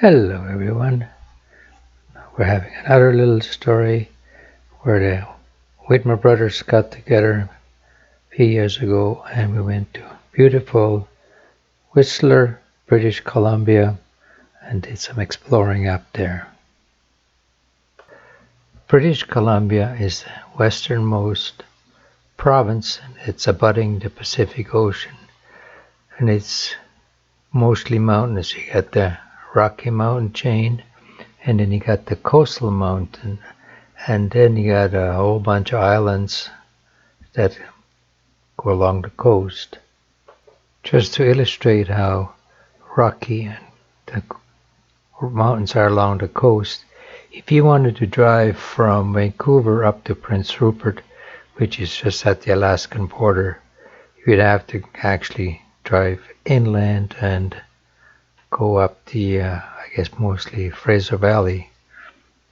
Hello everyone. We're having another little story where the Whitmer brothers got together a few years ago and we went to beautiful Whistler, British Columbia and did some exploring up there. British Columbia is the westernmost province and it's abutting the Pacific Ocean and it's mostly mountainous. You got the Rocky Mountain chain and then you got the coastal mountain. And then you got a whole bunch of islands that go along the coast. Just to illustrate how rocky and the mountains are along the coast, if you wanted to drive from Vancouver up to Prince Rupert, which is just at the Alaskan border, you'd have to actually drive inland and go up the, I guess mostly Fraser Valley,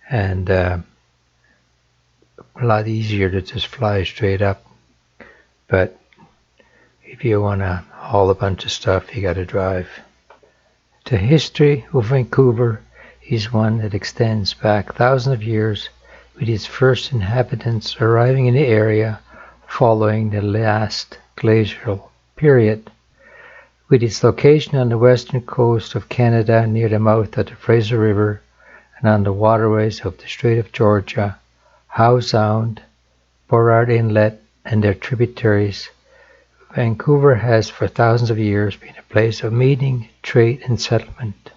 and a lot easier to just fly straight up. But if you want to haul a bunch of stuff, you got to drive. The history of Vancouver is one that extends back thousands of years, with its first inhabitants arriving in the area following the last glacial period. With its location on the western coast of Canada near the mouth of the Fraser River and on the waterways of the Strait of Georgia, Howe Sound, Burrard Inlet, and their tributaries, Vancouver has for thousands of years been a place of meeting, trade, and settlement.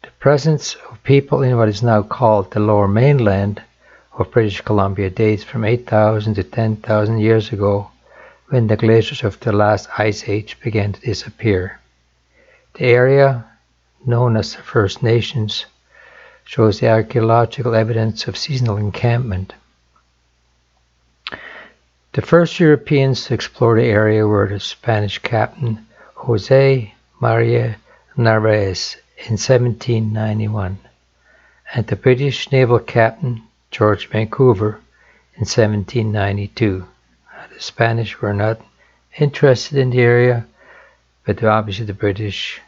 The presence of people in what is now called the Lower Mainland of British Columbia dates from 8,000 to 10,000 years ago, when the glaciers of the last ice age began to disappear. The area, known as the First Nations, shows the archaeological evidence of seasonal encampment. The first Europeans to explore the area were the Spanish captain José María Narváez in 1791 and the British naval captain George Vancouver in 1792. The Spanish were not interested in the area, but obviously the British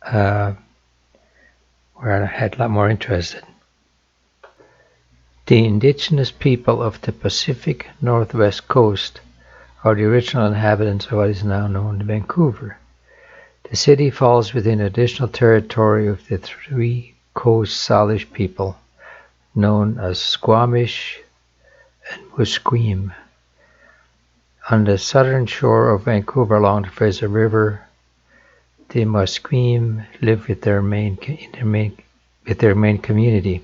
had a lot more interested. The indigenous people of the Pacific Northwest Coast are the original inhabitants of what is now known as Vancouver. The city falls within additional territory of the three Coast Salish people, known as Squamish and Musqueam. On the southern shore of Vancouver along the Fraser River, the Musqueam live with their main community.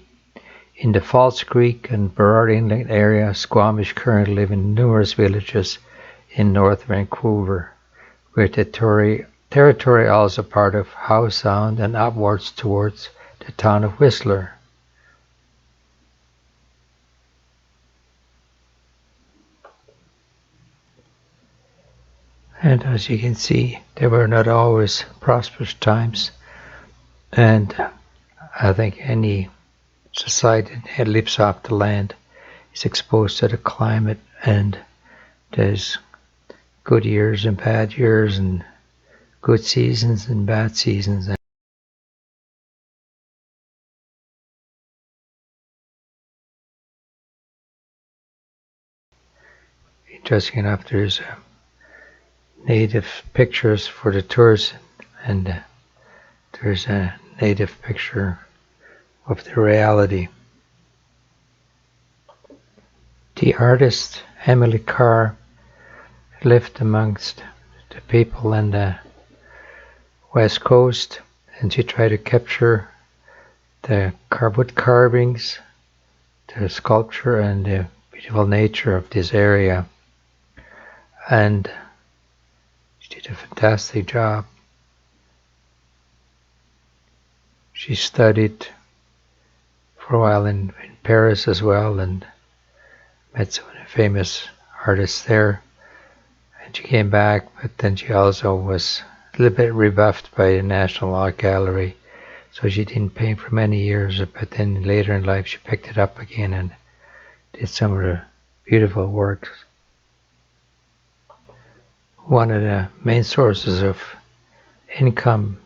In the False Creek and Burrard Inlet area, Squamish currently live in numerous villages in North Vancouver, where the territory also part of Howe Sound and upwards towards the town of Whistler. And as you can see, there were not always prosperous times, and I think any society that lives off the land is exposed to the climate, and there's good years and bad years, and good seasons and bad seasons. Interesting enough, there's native pictures for the tourists, and there's a native picture of the reality. The artist Emily Carr lived amongst the people on the west coast, and she tried to capture the wood carvings, the sculpture, and the beautiful nature of this area, and she did a fantastic job. She studied for a while in Paris as well and met some of the famous artists there, and she came back, but then she also was a little bit rebuffed by the National Art Gallery, so she didn't paint for many years, but then later in life she picked it up again and did some of the beautiful works. One of the main sources of income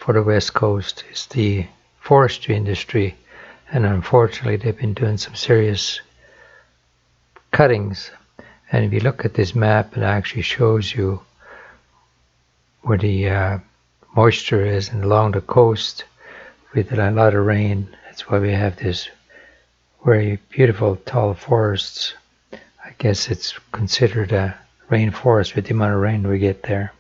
for the West Coast is the forestry industry, and unfortunately they've been doing some serious cuttings. And if you look at this map, it actually shows you where the moisture is, and along the coast with a lot of rain. That's why we have this very beautiful tall forests. I guess it's considered a rainforest with the amount of rain we get there.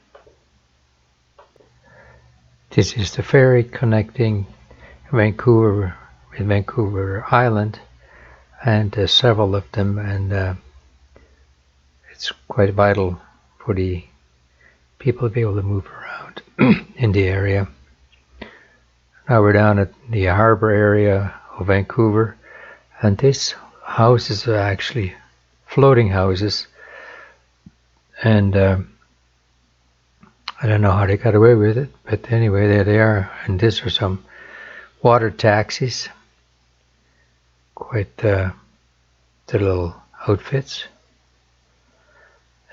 This is the ferry connecting Vancouver with Vancouver Island, and there's several of them, and it's quite vital for the people to be able to move around in the area. Now we're down at the harbor area of Vancouver, and these houses are actually floating houses, and I don't know how they got away with it, but anyway, there they are. And these are some water taxis, quite the little outfits.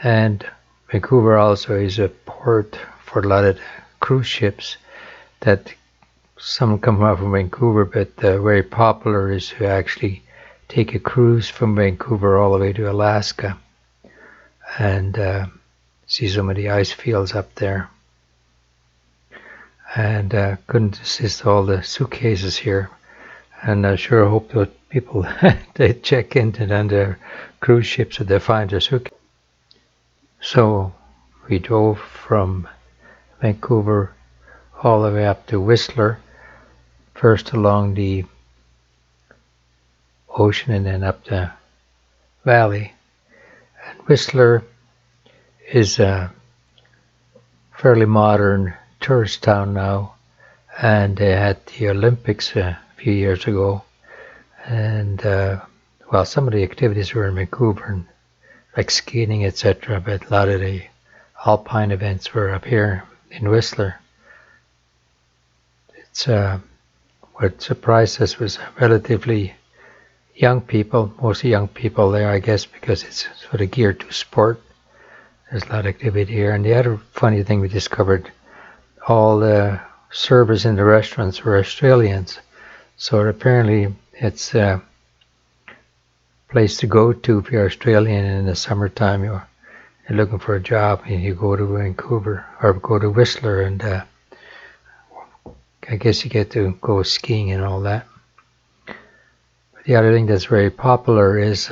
And Vancouver also is a port for a lot of cruise ships that some come out from Vancouver, but very popular is to actually take a cruise from Vancouver all the way to Alaska and see some of the ice fields up there. And couldn't resist all the suitcases here, and I sure hope that people they check into their cruise ships so they find their suitcase. So we drove from Vancouver all the way up to Whistler, first along the ocean and then up the valley. And Whistler is a fairly modern tourist town now, and they had the Olympics a few years ago, and well, some of the activities were in Vancouver, and like skiing, etc., but a lot of the alpine events were up here in Whistler. It's what surprised us was relatively young people, mostly young people there, I guess, because it's sort of geared to sport. There's a lot of activity here. And the other funny thing we discovered, all the servers in the restaurants were Australians. So apparently it's a place to go to if you're Australian, and in the summertime you're looking for a job and you go to Vancouver or go to Whistler, and I guess you get to go skiing and all that. But the other thing that's very popular is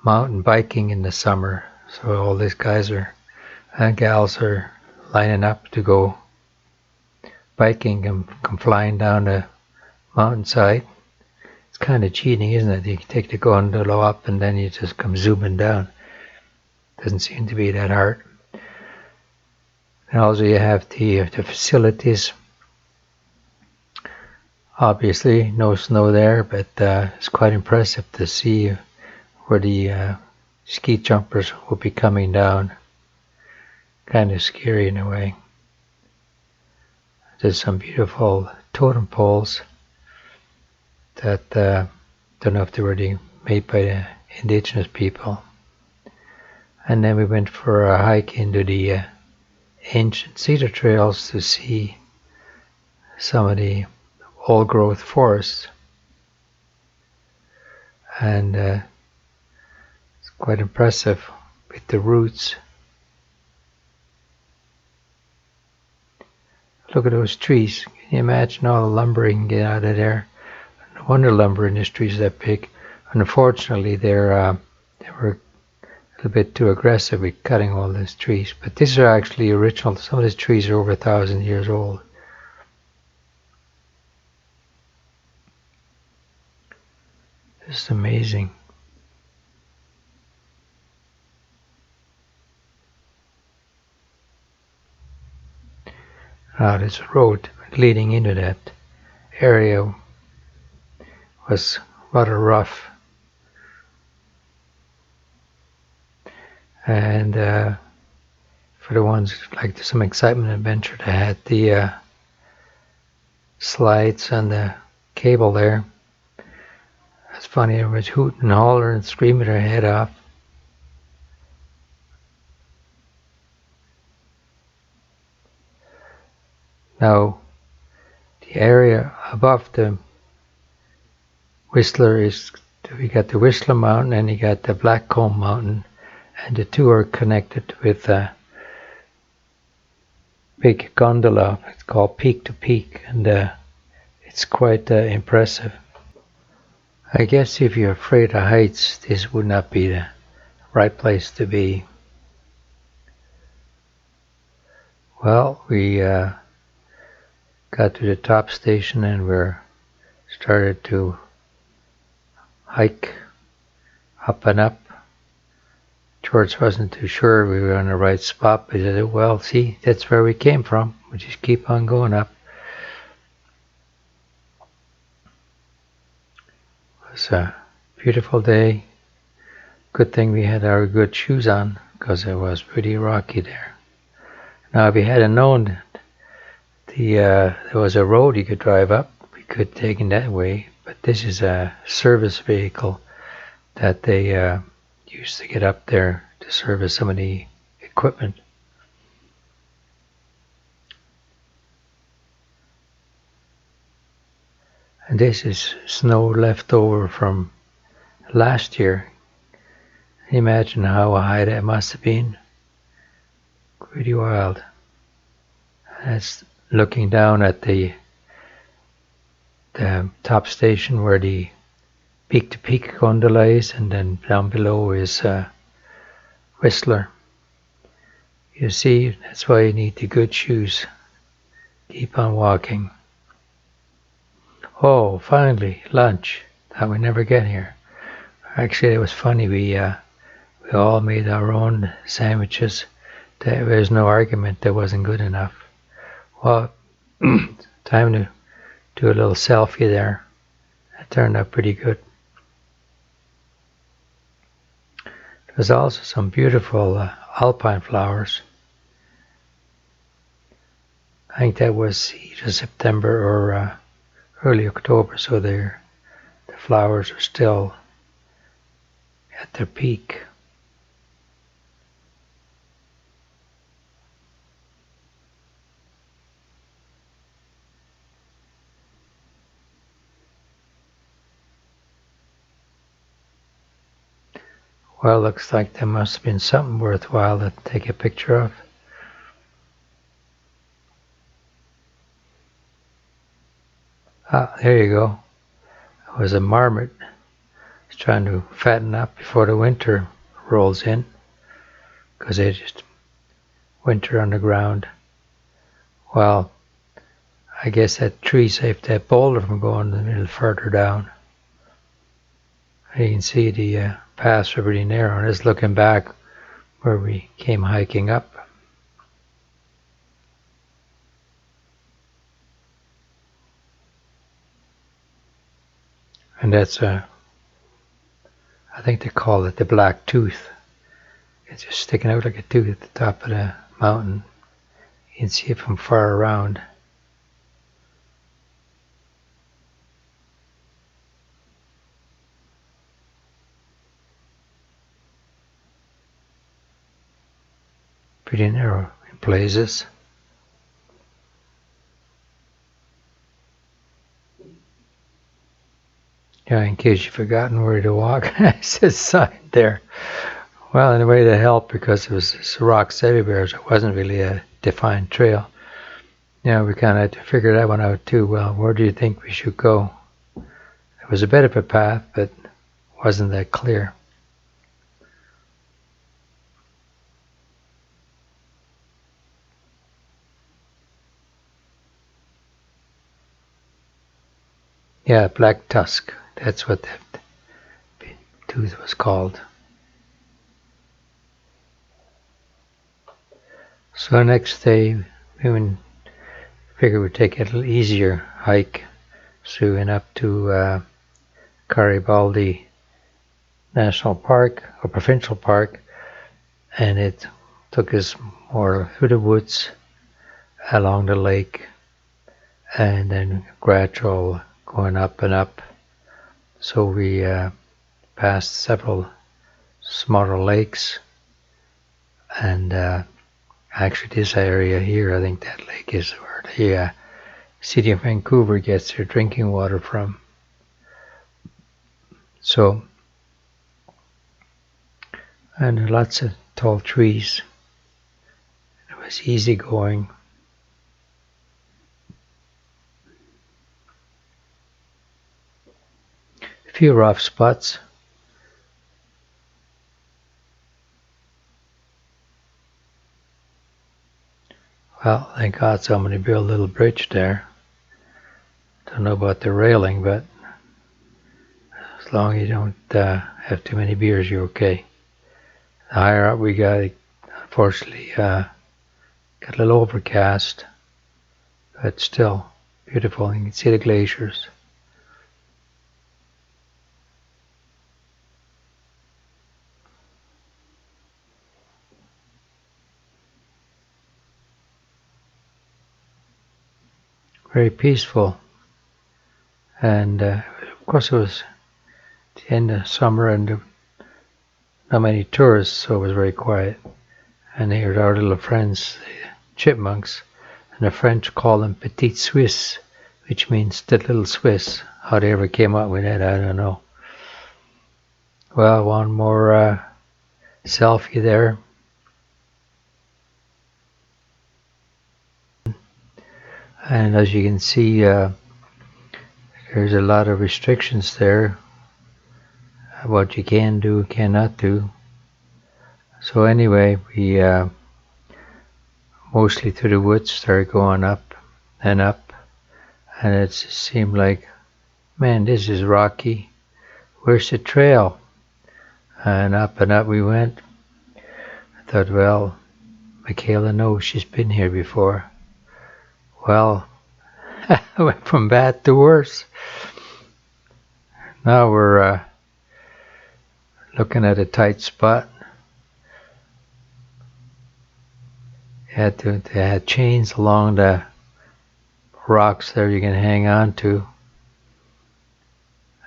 mountain biking in the summer. So all these guys and gals are lining up to go biking and come flying down the mountainside. It's kind of cheating, isn't it? You take the gondola up and then you just come zooming down. Doesn't seem to be that hard. And also you have the facilities. Obviously no snow there, but it's quite impressive to see where the ski jumpers will be coming down. Kind of scary in a way. There's some beautiful totem poles that don't know if they were made by the indigenous people. And then we went for a hike into the ancient cedar trails to see some of the old growth forests. And it's quite impressive with the roots. Look at those trees. Can you imagine all the lumber you can get out of there? No wonder lumber industry is that big. Unfortunately, they were a little bit too aggressive with cutting all these trees. But these are actually original. Some of these trees are over 1,000 years old. Just amazing. Now this road leading into that area was rather rough, and for the ones like some excitement adventure, they had the slides and the cable there. It's funny, everybody was hooting and hollering and screaming their head off. Now, the area above the Whistler is, we got the Whistler Mountain and you got the Blackcomb Mountain, and the two are connected with a big gondola. It's called Peak to Peak, and it's quite impressive. I guess if you're afraid of heights, this would not be the right place to be. Well, we got to the top station and we're started to hike up and up. George wasn't too sure we were on the right spot, but he said, well, see, that's where we came from. We just keep on going up. It was a beautiful day. Good thing we had our good shoes on, because it was pretty rocky there. Now, if we hadn't known that there was a road you could drive up, we could have taken that way, but this is a service vehicle that they used to get up there to service some of the equipment. And this is snow left over from last year. Imagine how high that must have been. Pretty wild. That's looking down at the top station where the Peak to Peak gondola is, and then down below is Whistler. You see, that's why you need the good shoes. Keep on walking. Oh, finally, lunch. Thought we'd never get here. Actually, it was funny. We all made our own sandwiches. There was no argument that wasn't good enough. Well, time to do a little selfie there. It turned out pretty good. There's also some beautiful alpine flowers. I think that was either September or early October, so the flowers are still at their peak. Well, looks like there must have been something worthwhile to take a picture of. Ah, there you go. It was a marmot. It's trying to fatten up before the winter rolls in, because they just winter on the ground. Well, I guess that tree saved that boulder from going a little further down. You can see the paths are pretty narrow, and it's looking back where we came hiking up. And that's I think they call it the black tooth. It's just sticking out like a tooth at the top of the mountain. You can see it from far around. Pretty narrow in places. Yeah, in case you've forgotten where to walk, it says sign there. Well, in a way that helped, because it was rocks everywhere, so it wasn't really a defined trail. Yeah, we kind of had to figure that one out too. Well, where do you think we should go? It was a bit of a path, but wasn't that clear. Yeah, black tusk. That's what that tooth was called. So next day, we figured we'd take a little easier hike. So we went up to Garibaldi National Park, or Provincial Park, and it took us more through the woods, along the lake, and then gradual going up and up. So we passed several smaller lakes, and actually this area here, I think that lake is where the city of Vancouver gets their drinking water from. So, and lots of tall trees. It was easy going. A few rough spots. Well, thank God somebody built a little bridge there. Don't know about the railing, but as long as you don't have too many beers, you're okay. The higher up we got, unfortunately, got a little overcast, but still beautiful. You can see the glaciers. Very peaceful. And of course it was the end of summer and not many tourists, so it was very quiet. And here's our little friends, the chipmunks, and the French call them Petit Suisse, which means the little Swiss. How they ever came up with that, I don't know. Well, one more selfie there. And as you can see, there's a lot of restrictions there. What you can do, cannot do. So anyway, we mostly through the woods started going up and up. And it seemed like, man, this is rocky. Where's the trail? And up we went. I thought, well, Michaela knows she's been here before. Well, I went from bad to worse. Now we're looking at a tight spot. They had chains along the rocks there you can hang on to.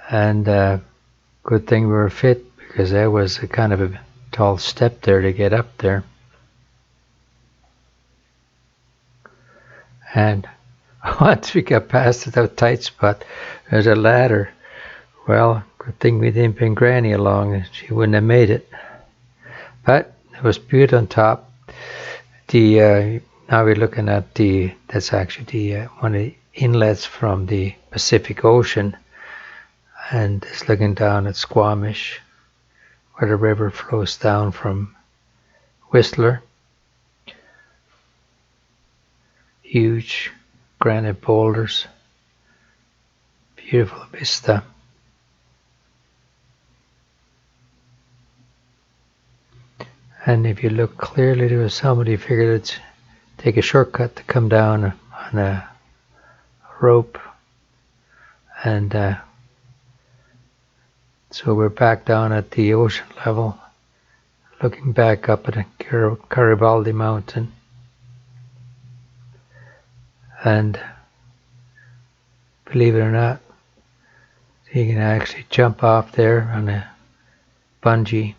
And good thing we were fit, because there was a kind of a tall step there to get up there. And once we got past that tight spot, there's a ladder. Well, good thing we didn't bring Granny along, she wouldn't have made it. But it was butte on top. Now we're looking at that's actually one of the inlets from the Pacific Ocean, and it's looking down at Squamish, where the river flows down from Whistler. Huge granite boulders, beautiful vista. And if you look clearly, there was somebody figured it'd take a shortcut to come down on a rope. And so we're back down at the ocean level, looking back up at the Garibaldi Mountain. And believe it or not, you can actually jump off there on a bungee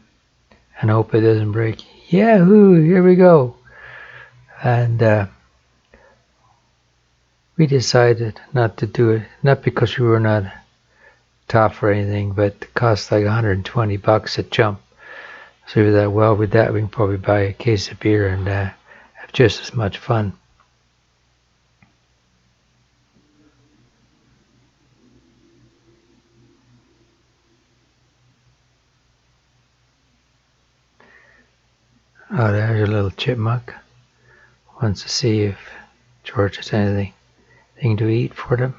and hope it doesn't break. Yahoo! Here we go. And we decided not to do it, not because we were not tough or anything, but it cost like $120 a jump. So we thought, well, with that we can probably buy a case of beer and have just as much fun. Oh, there's a little chipmunk. Wants to see if George has anything to eat for them.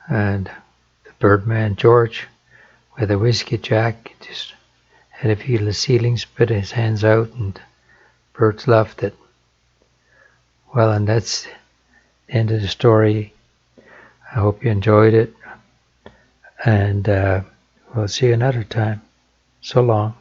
And the birdman George, with a whiskey jack, just had a feel of the ceilings, put his hands out, and birds loved it. Well, and that's the end of the story. I hope you enjoyed it, and we'll see you another time. So long.